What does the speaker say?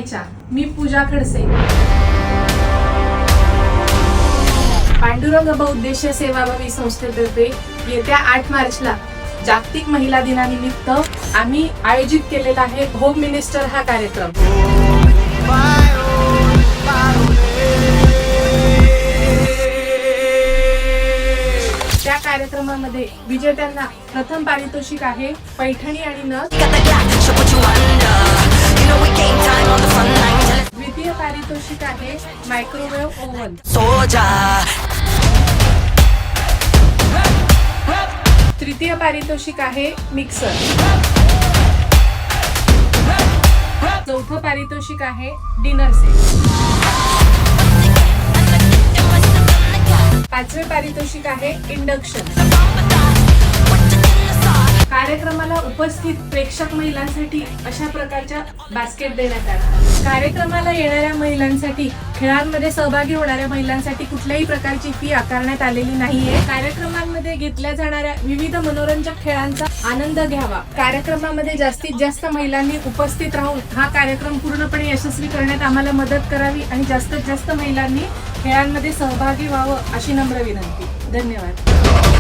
शुभेच्छा. मी पूजा खडसे. पांडुरंग बहुउद्देशीय सेवाभावी संस्थेतर्फे येत्या 8 मार्चला जागतिक महिला दिनानिमित्त आम्ही आयोजित केलेला आहे होम मिनिस्टर हा कार्यक्रम. त्या कार्यक्रमामध्ये विजेत्यांना प्रथम पारितोषिक आहे पैठणी आणि नथ. द्वितीय पारितोषिक आहे मायक्रोवेव्ह ओव्हन. तृतीय पारितोषिक आहे मिक्सर. चौथं पारितोषिक आहे डिनर सेट. पाचवे पारितोषिक आहे इंडक्शन. कार्यक्रमाला उपस्थित प्रेक्षक महिलांसाठी अशा प्रकारच्या बास्केट देण्यात आल्या. कार्यक्रमाला येणाऱ्या महिलांसाठी, खेळांमध्ये सहभागी होणाऱ्या महिलांसाठी कुठल्याही प्रकारची फी आकारण्यात आलेली नाहीये. कार्यक्रमांमध्ये घेतल्या जाणाऱ्या विविध मनोरंजक खेळांचा आनंद घ्यावा. कार्यक्रमामध्ये जास्तीत जास्त महिलांनी उपस्थित राहून हा कार्यक्रम पूर्णपणे यशस्वी करण्यात आम्हाला मदत करावी आणि जास्तीत जास्त महिलांनी खेळांमध्ये सहभागी व्हावं अशी नम्र विनंती. धन्यवाद.